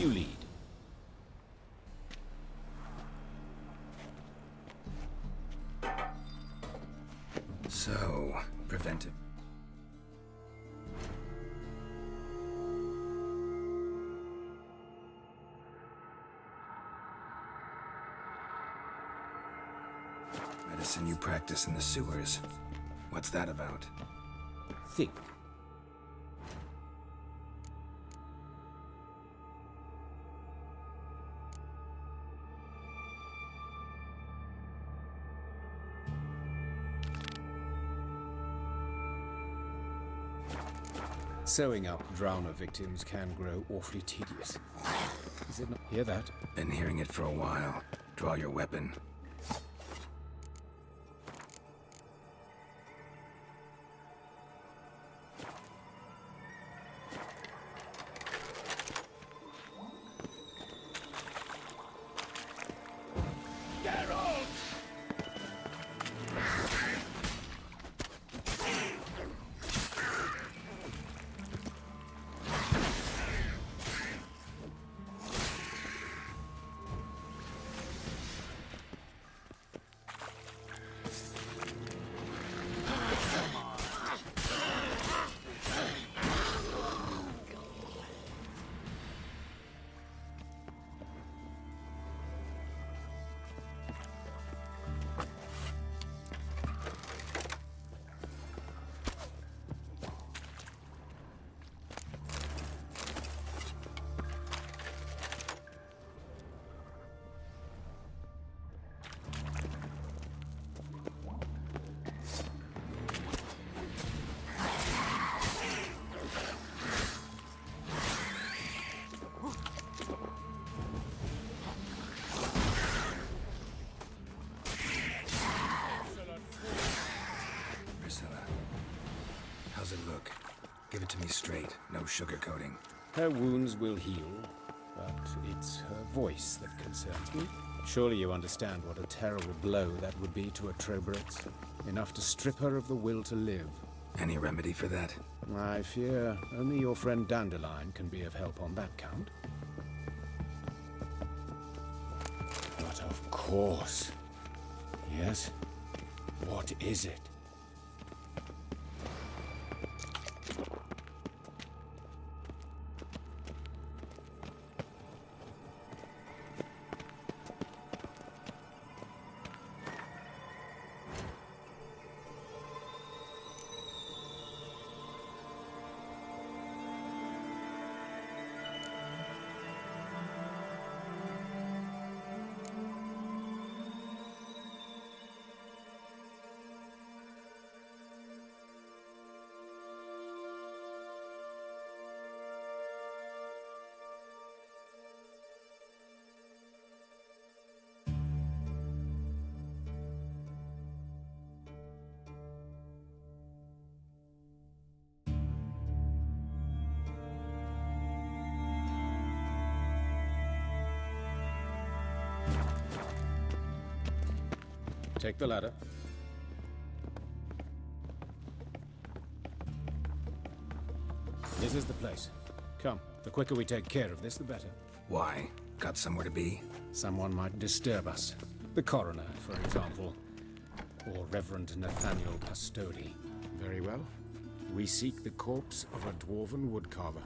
You lead. So, preventive. Medicine you practice in the sewers. What's that about? Think. Sewing up drowner victims can grow awfully tedious. Is it not? Hear that? Been hearing it for a while. Draw your weapon. How's it look? Give it to me straight, no sugarcoating. Her wounds will heal, but it's her voice that concerns me. Surely you understand what a terrible blow that would be to a Trobrex. Enough to strip her of the will to live. Any remedy for that? I fear only your friend Dandelion can be of help on that count. But of course. Yes? What is it? Take the ladder. This is the place. Come, the quicker we take care of this, the better. Why? Got somewhere to be? Someone might disturb us. The coroner, for example. Or Reverend Nathaniel Pastodi. Very well. We seek the corpse of a dwarven woodcarver.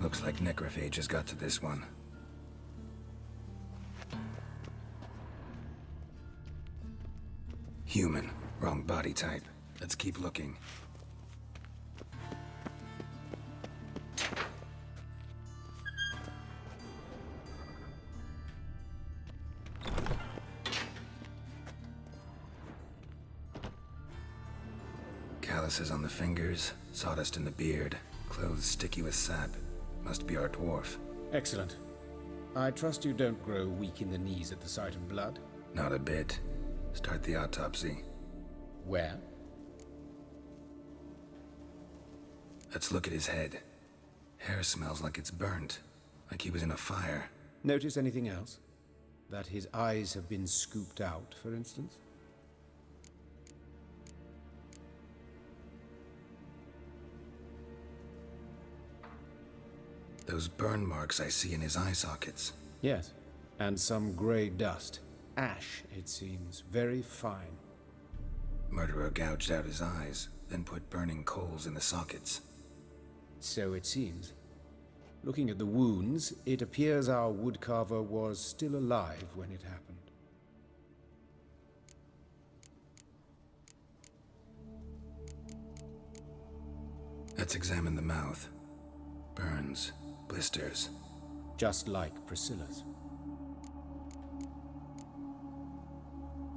Looks like necrophage has got to this one. Human. Wrong body type. Let's keep looking. Calluses on the fingers, sawdust in the beard, clothes sticky with sap. Must be our dwarf. Excellent. I trust you don't grow weak in the knees at the sight of blood? Not a bit. Start the autopsy. Where? Let's look at his head. Hair smells like it's burnt, like he was in a fire. Notice anything else? That his eyes have been scooped out, for instance? Those burn marks I see in his eye sockets. Yes, and some grey dust. Ash, it seems. Very fine. Murderer gouged out his eyes, then put burning coals in the sockets. So it seems. Looking at the wounds, it appears our woodcarver was still alive when it happened. Let's examine the mouth. Burns, blisters. Just like Priscilla's.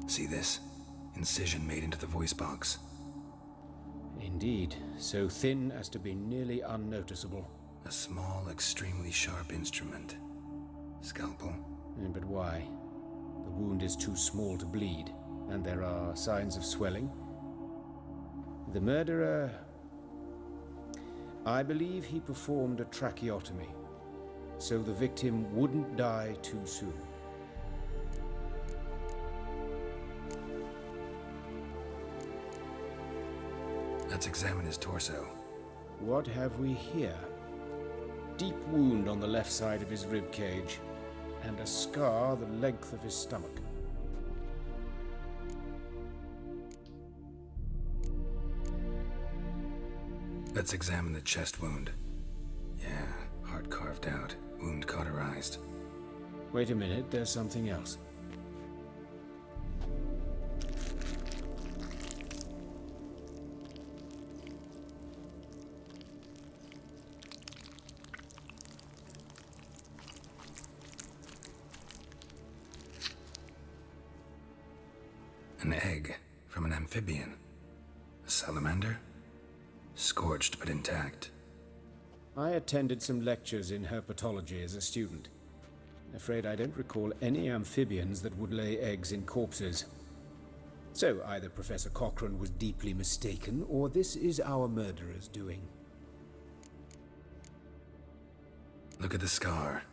See this? Incision made into the voice box. Indeed, so thin as to be nearly unnoticeable. A small, extremely sharp instrument. Scalpel. But why? The wound is too small to bleed, and there are signs of swelling. The murderer... I believe he performed a tracheotomy, so the victim wouldn't die too soon. Let's examine his torso. What have we here? Deep wound on the left side of his rib cage, and a scar the length of his stomach. Let's examine the chest wound. Yeah, heart carved out, wound cauterized. Wait a minute, there's something else. An egg from an amphibian. A salamander? Scorched but intact. I attended some lectures in herpetology as a student. Afraid I don't recall any amphibians that would lay eggs in corpses. So either Professor Cochrane was deeply mistaken, or this is our murderer's doing. Look at the scar.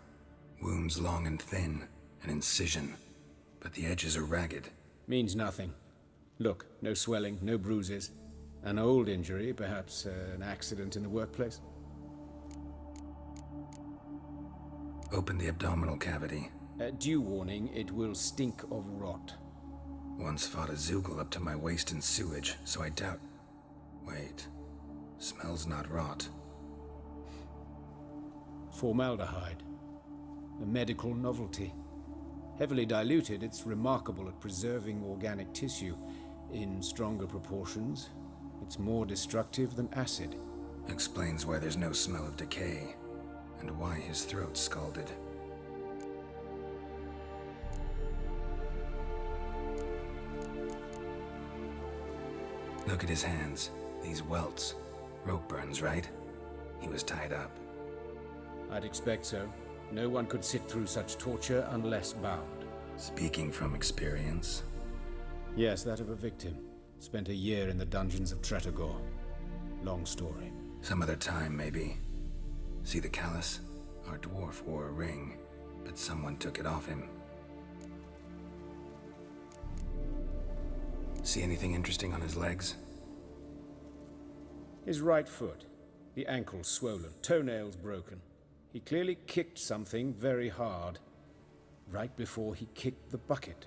Wounds long and thin, an incision. But the edges are ragged. Means nothing. Look, no swelling, no bruises. An old injury, perhaps an accident in the workplace. Open the abdominal cavity. Due warning, it will stink of rot. Once fought a Zoogle up to my waist in sewage, so I doubt... Wait. Smells not rot. Formaldehyde. A medical novelty. Heavily diluted, it's remarkable at preserving organic tissue. In stronger proportions, it's more destructive than acid. Explains why there's no smell of decay, and why his throat's scalded. Look at his hands. These welts. Rope burns, right? He was tied up. I'd expect so. No one could sit through such torture unless bound. Speaking from experience. Yes, that of a victim. Spent a year in the dungeons of Tretogor. Long story. Some other time, maybe. See the callus? Our dwarf wore a ring, but someone took it off him. See anything interesting on his legs? His right foot. The ankle swollen, toenails broken. He clearly kicked something very hard. Right before he kicked the bucket.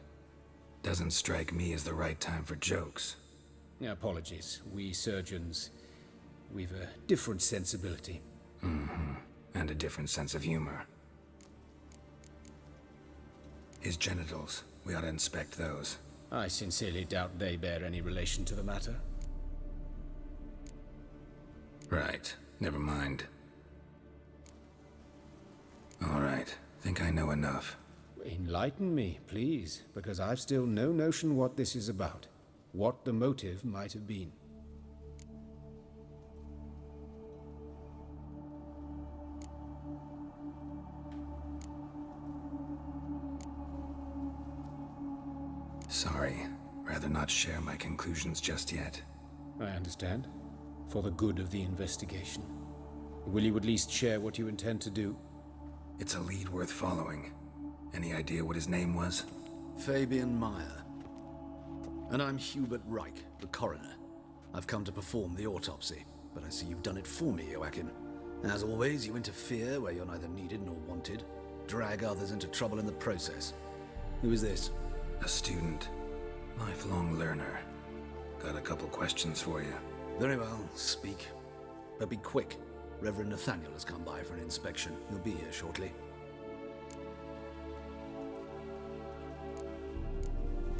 Doesn't strike me as the right time for jokes. Apologies. We surgeons, we've a different sensibility. And a different sense of humor. His genitals, we ought to inspect those. I sincerely doubt they bear any relation to the matter. Right, never mind. All right, think I know enough. Enlighten me, please, because I've still no notion what this is about. What the motive might have been. Sorry, rather not share my conclusions just yet. I understand. For the good of the investigation. Will you at least share what you intend to do? It's a lead worth following. Any idea what his name was? Fabian Meyer. And I'm Hubert Reich, the coroner. I've come to perform the autopsy, but I see you've done it for me, Joachim. As always, you interfere where you're neither needed nor wanted. Drag others into trouble in the process. Who is this? A student. Lifelong learner. Got a couple questions for you. Very well, speak. But be quick. Reverend Nathaniel has come by for an inspection. He'll be here shortly.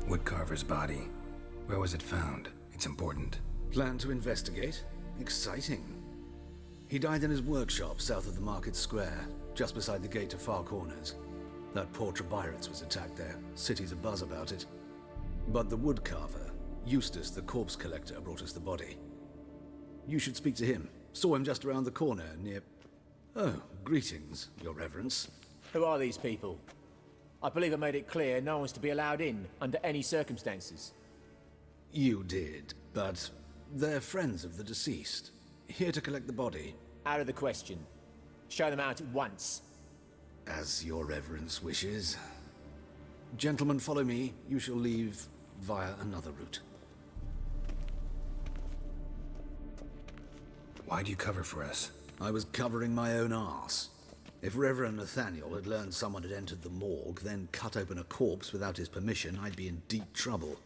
Woodcarver's body. Where was it found? It's important. Plan to investigate? Exciting. He died in his workshop south of the market square, just beside the gate to Far Corners. That poor Trebirates was attacked there. City's abuzz about it. But the woodcarver, Eustace the corpse collector, brought us the body. You should speak to him. Saw him just around the corner near... Oh, greetings, your reverence. Who are these people? I believe I made it clear no one's to be allowed in under any circumstances. You did, but they're friends of the deceased. Here to collect the body. Out of the question. Show them out at once. As your reverence wishes. Gentlemen, follow me. You shall leave via another route. Why'd you cover for us? I was covering my own arse. If Reverend Nathaniel had learned someone had entered the morgue, then cut open a corpse without his permission, I'd be in deep trouble.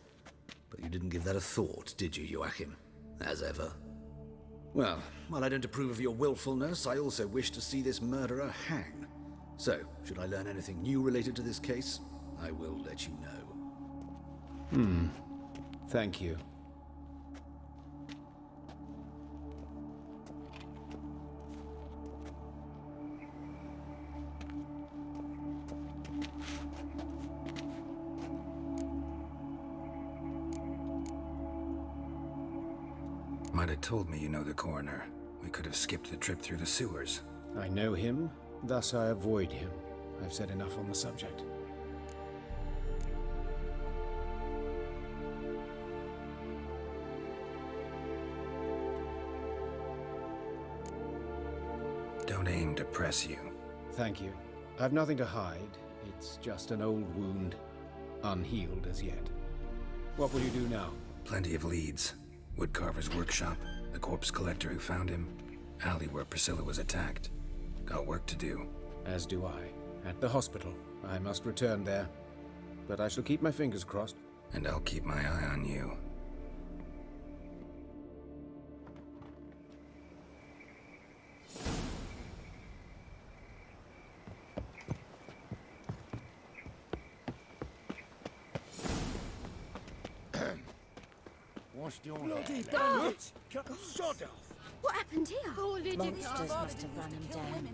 But you didn't give that a thought, did you, Joachim? As ever. Well, while I don't approve of your willfulness, I also wish to see this murderer hang. So, should I learn anything new related to this case, I will let you know. Thank you. Might have told me you know the coroner. We could have skipped the trip through the sewers. I know him, thus I avoid him. I've said enough on the subject. Don't aim to press you. Thank you. I've nothing to hide. It's just an old wound, unhealed as yet. What will you do now? Plenty of leads. Woodcarver's workshop, the corpse collector who found him, alley where Priscilla was attacked. Got work to do. As do I. At the hospital. I must return there. But I shall keep my fingers crossed. And I'll keep my eye on you. Washed your bloody bandits! Cut the sod off! What happened here? Monsters must have run him down.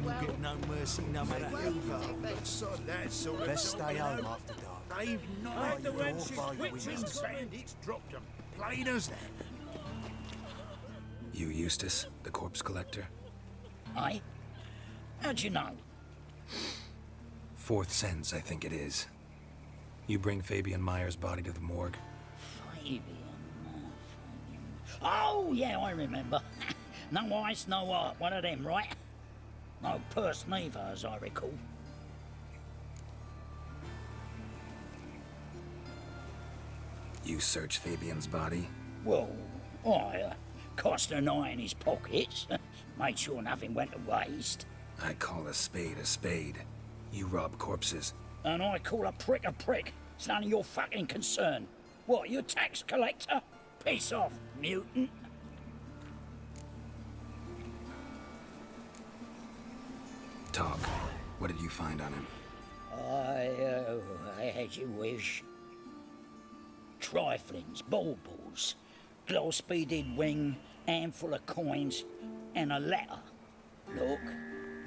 You get no mercy no matter who Best stay home after dark. They've not the wenches, witches, bandits dropped them. Plain as that. You Eustace, the corpse collector? Aye? How'd you know? Fourth sense, I think it is. You bring Fabian Meyer's body to the morgue? Fabian. Oh, yeah, I remember. No ice, no art, one of them, right? No purse neither, as I recall. You search Fabian's body? Well, I cast an eye in his pockets, made sure nothing went to waste. I call a spade a spade. You rob corpses. And I call a prick a prick. It's none of your fucking concern. What, you tax collector? Piss off, mutant. Talk. What did you find on him? As you wish. Triflings, baubles, gloss-beaded ring, handful of coins, and a letter. Look,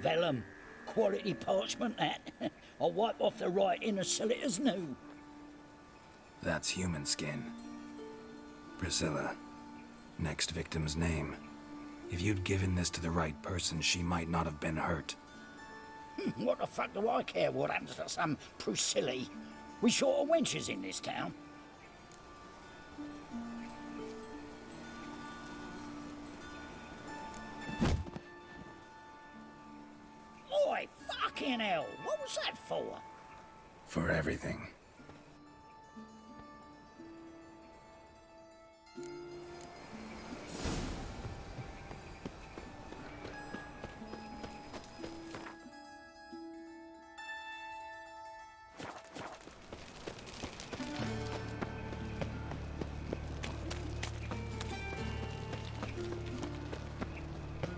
vellum, quality parchment that. I'll wipe off the writing and sell it as new. That's human skin. Priscilla. Next victim's name. If you'd given this to the right person, she might not have been hurt. What the fuck do I care what happens to some Priscilla? We short of wenches in this town. Fucking hell, what was that for? For everything.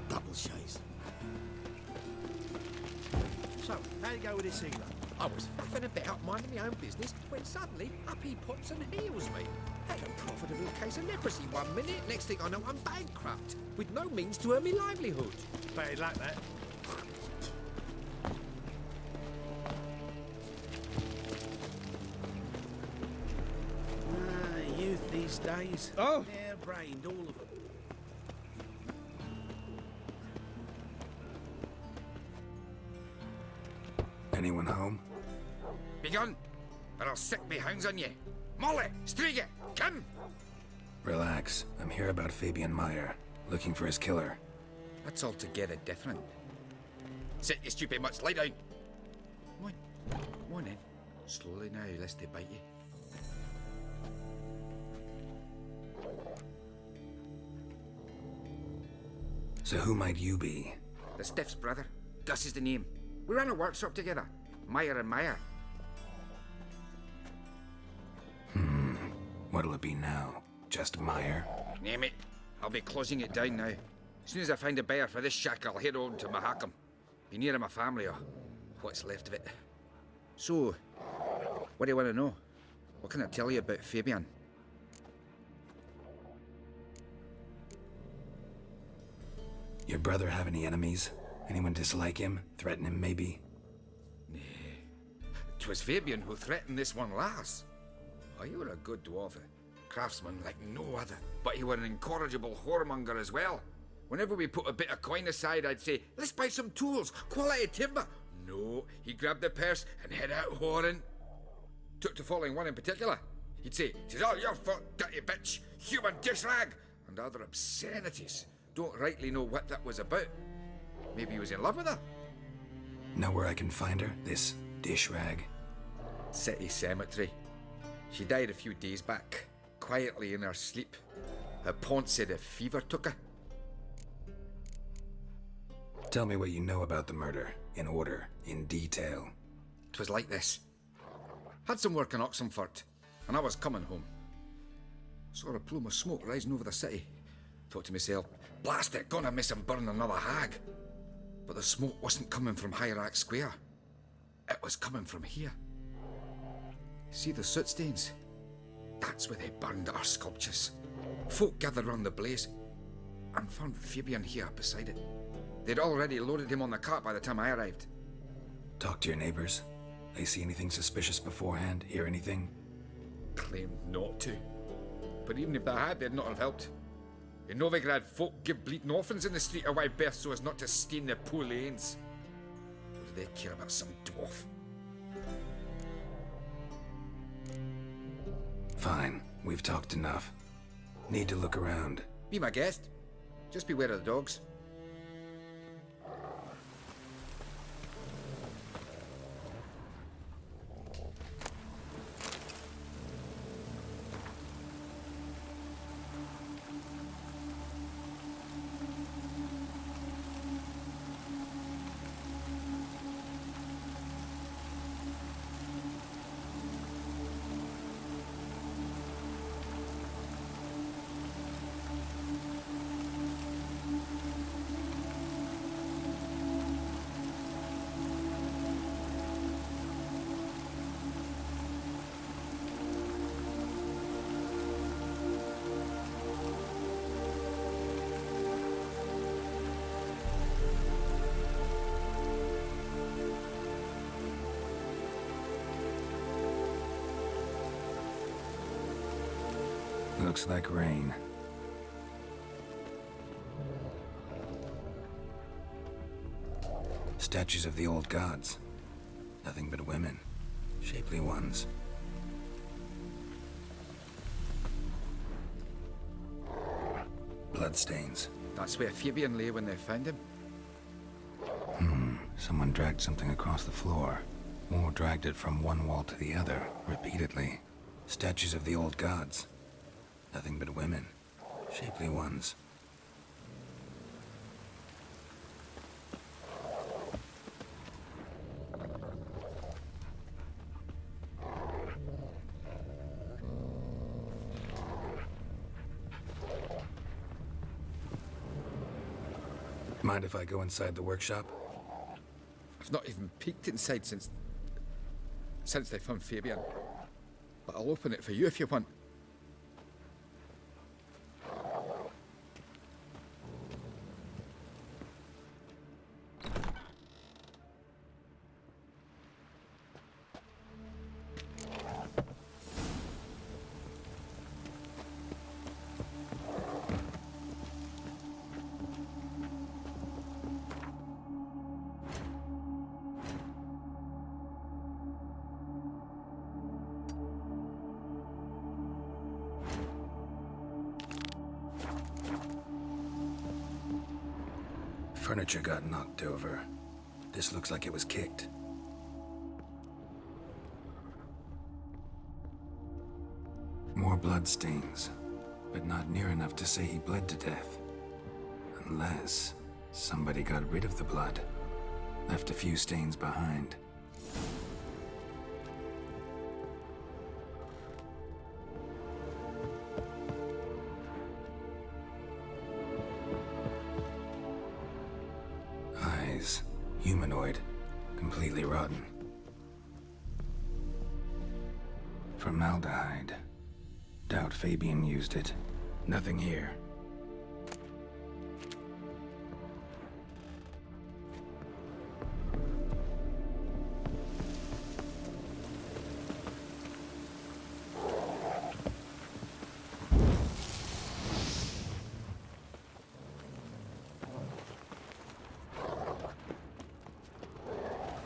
Double shades. So, how'd it go with this healer? I was faffing about minding my own business when suddenly up he pops and heals me. Had a profitable case of leprosy one minute, next thing I know I'm bankrupt, with no means to earn my livelihood. Bad luck, that. Youth these days. Oh! Hair-brained, all of them. Anyone home? Begun, or I'll sick me hounds on you. Molly, Striga, come! Relax. I'm here about Fabian Meyer, looking for his killer. That's altogether different. Sit, you stupid much, lie down. Come on then. Slowly now, lest they bite you. So who might you be? The Stiff's brother. Gus is the name. We ran a workshop together. Meyer and Meyer. What'll it be now? Just Meyer? Name it. I'll be closing it down now. As soon as I find a buyer for this shack, I'll head on to Mahakam. Be near my family or what's left of it. So, what do you want to know? What can I tell you about Fabian? Your brother have any enemies? Anyone dislike him? Threaten him, maybe? 'Twas Fabian who threatened this one last. Oh, you were a good dwarf, a craftsman like no other. But you were an incorrigible whoremonger as well. Whenever we put a bit of coin aside, I'd say, let's buy some tools, quality timber. No, he grabbed the purse and head out whoring. Took to following one in particular. He'd say, "'Tis all your fault, dirty bitch, human dish rag," and other obscenities. Don't rightly know what that was about. Maybe he was in love with her. Know where I can find her? This dish rag? City cemetery. She died a few days back, quietly in her sleep. Her pont said a fever took her. Tell me what you know about the murder, in order, in detail. 'Twas like this. Had some work in Oxenford, and I was coming home. Saw a plume of smoke rising over the city. Thought to myself, blast it, gonna miss him burn another hag. But the smoke wasn't coming from Hierarch Square. It was coming from here. See the soot stains? That's where they burned our sculptures. Folk gathered round the blaze and found Fabian here beside it. They'd already loaded him on the cart by the time I arrived. Talk to your neighbors. They see anything suspicious beforehand? Hear anything? Claimed not to. But even if they had, they'd not have helped. In Novigrad, folk give bleating orphans in the street a wide berth so as not to stain their poor lanes. What do they care about some dwarf? Fine, we've talked enough. Need to look around. Be my guest. Just beware of the dogs. Looks like rain. Statues of the old gods. Nothing but women. Shapely ones. Bloodstains. That's where Fabian lay when they found him. Someone dragged something across the floor, or dragged it from one wall to the other, repeatedly. Statues of the old gods. Nothing but women. Shapely ones. Mind if I go inside the workshop? I've not even peeked inside since they found Fabian. But I'll open it for you if you want. Furniture got knocked over. This looks like it was kicked. More blood stains, but not near enough to say he bled to death. Unless somebody got rid of the blood, left a few stains behind. Eyes, humanoid, completely rotten. Formaldehyde. Doubt Fabian used it. Nothing here.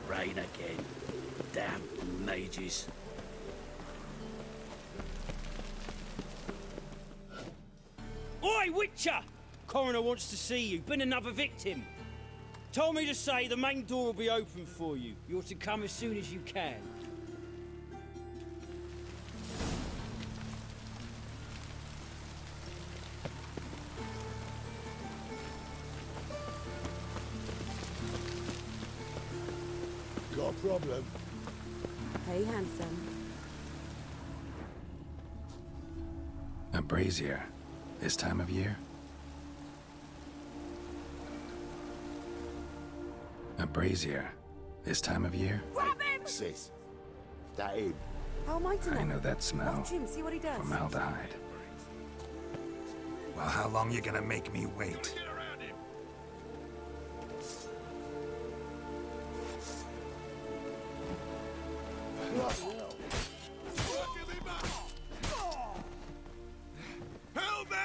Rain again. Damn mages. Oi, Witcher! Coroner wants to see you. Been another victim. Told me to say the main door will be open for you. You're to come as soon as you can. Got a problem? Hey, handsome. A brazier. This time of year? A brazier. This time of year? Grab him! Sis, that him? How am I to know? I know that smell. Watch him, see what he does. Formaldehyde. Well, how long you gonna make me wait? Help me!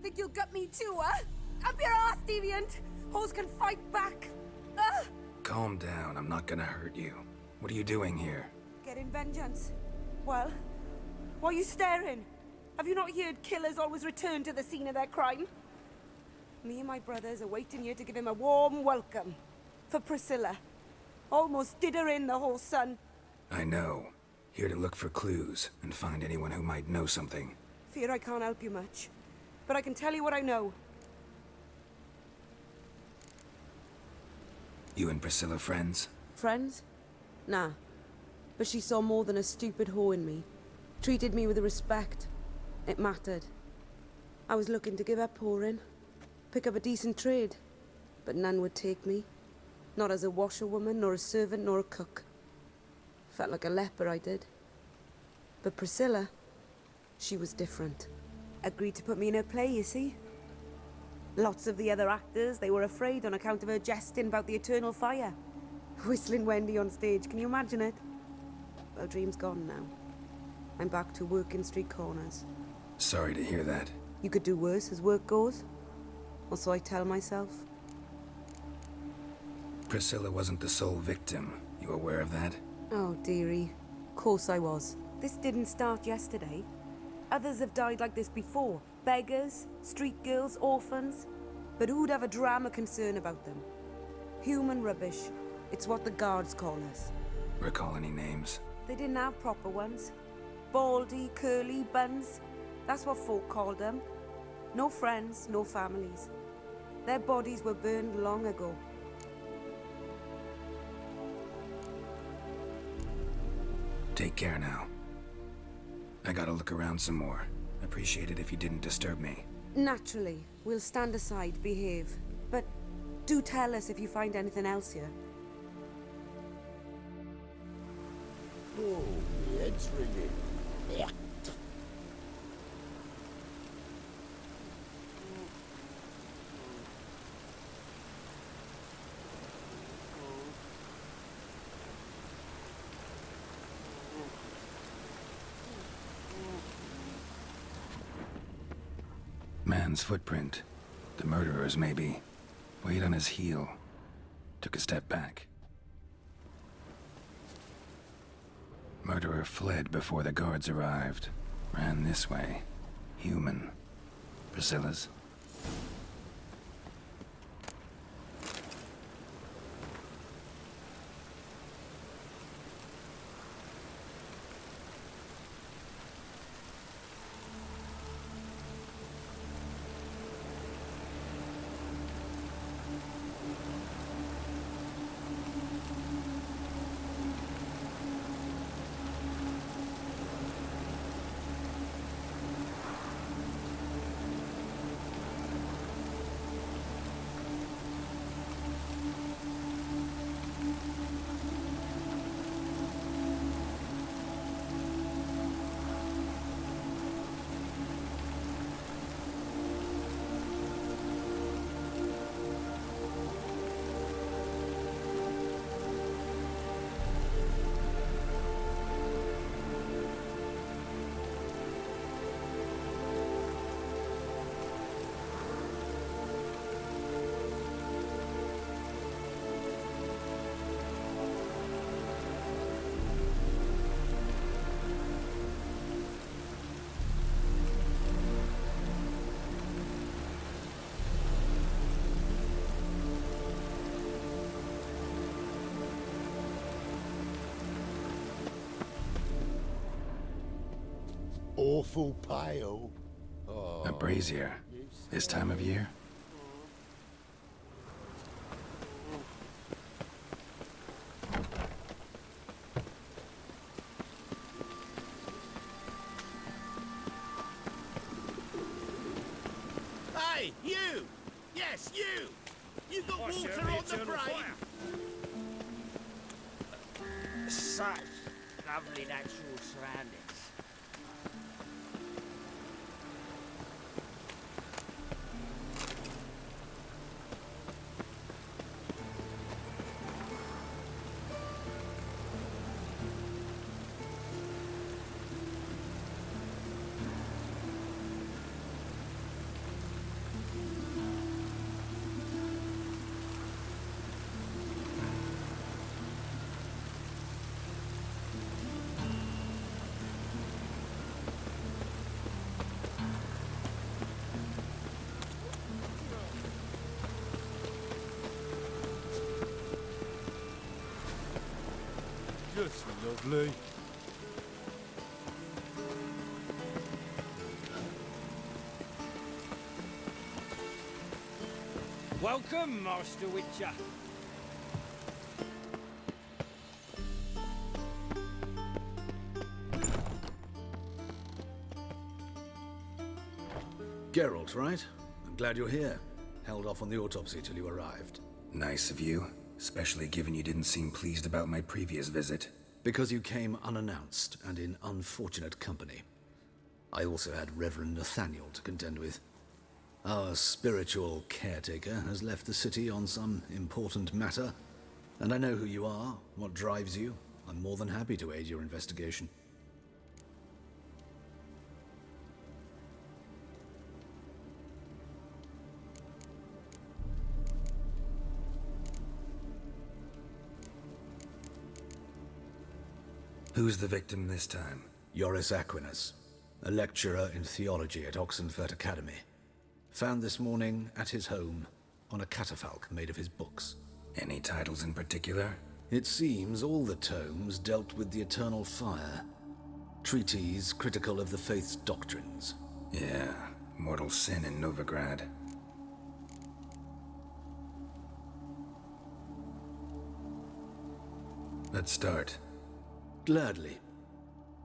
Think you'll gut me too, huh? Up your ass, deviant! Hoes can fight back! Ugh! Calm down, I'm not gonna hurt you. What are you doing here? Getting vengeance. Well, why are you staring? Have you not heard killers always return to the scene of their crime? Me and my brothers are waiting here to give him a warm welcome. For Priscilla. Almost did her in, the whole son. I know. Here to look for clues and find anyone who might know something. Fear I can't help you much. But I can tell you what I know. You and Priscilla friends? Friends? Nah. But she saw more than a stupid whore in me. Treated me with respect. It mattered. I was looking to give up whoring. Pick up a decent trade. But none would take me. Not as a washerwoman, nor a servant, nor a cook. Felt like a leper, I did. But Priscilla, she was different. Agreed to put me in her play, you see. Lots of the other actors, they were afraid on account of her jesting about the eternal fire. Whistling Wendy on stage, can you imagine it? Well, dream's gone now. I'm back to working street corners. Sorry to hear that. You could do worse as work goes. Or so I tell myself. Priscilla wasn't the sole victim. You aware of that? Oh, dearie. Course I was. This didn't start yesterday. Others have died like this before. Beggars, street girls, orphans. But who'd have a drama concern about them? Human rubbish. It's what the guards call us. Recall any names? They didn't have proper ones. Baldy, curly, buns. That's what folk called them. No friends, no families. Their bodies were burned long ago. Take care now. I gotta look around some more. Appreciate it if you didn't disturb me. Naturally, we'll stand aside, behave. But do tell us if you find anything else here. Oh, my head's ringing. Yeah. Man's footprint. The murderer's, maybe. Weight on his heel. Took a step back. Murderer fled before the guards arrived. Ran this way. Human. Priscilla's? Awful pale. A brazier. This time of year? Hey, you! Yes, you! You got water on the brain? Such lovely natural surroundings. Just lovely. Welcome, Master Witcher. Geralt, right? I'm glad you're here. Held off on the autopsy till you arrived. Nice of you. Especially given you didn't seem pleased about my previous visit. Because you came unannounced and in unfortunate company. I also had Reverend Nathaniel to contend with. Our spiritual caretaker has left the city on some important matter, and I know who you are, what drives you. I'm more than happy to aid your investigation. Who's the victim this time? Joris Aquinas, a lecturer in theology at Oxenfurt Academy. Found this morning at his home, on a catafalque made of his books. Any titles in particular? It seems all the tomes dealt with the eternal fire. Treatises critical of the faith's doctrines. Yeah, mortal sin in Novigrad. Let's start. Gladly.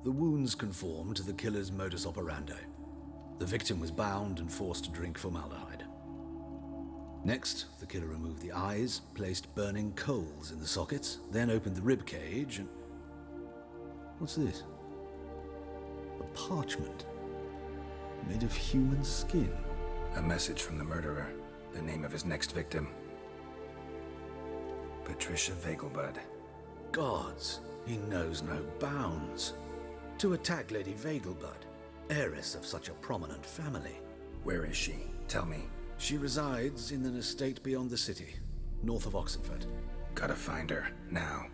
The wounds conform to the killer's modus operandi. The victim was bound and forced to drink formaldehyde. Next, the killer removed the eyes, placed burning coals in the sockets, then opened the rib cage and... What's this? A parchment. Made of human skin. A message from the murderer. The name of his next victim. Patricia Vegelbud. Gods, he knows no bounds. To attack Lady Vegelbud, heiress of such a prominent family. Where is she? Tell me. She resides in an estate beyond the city, north of Oxenford. Gotta find her, now.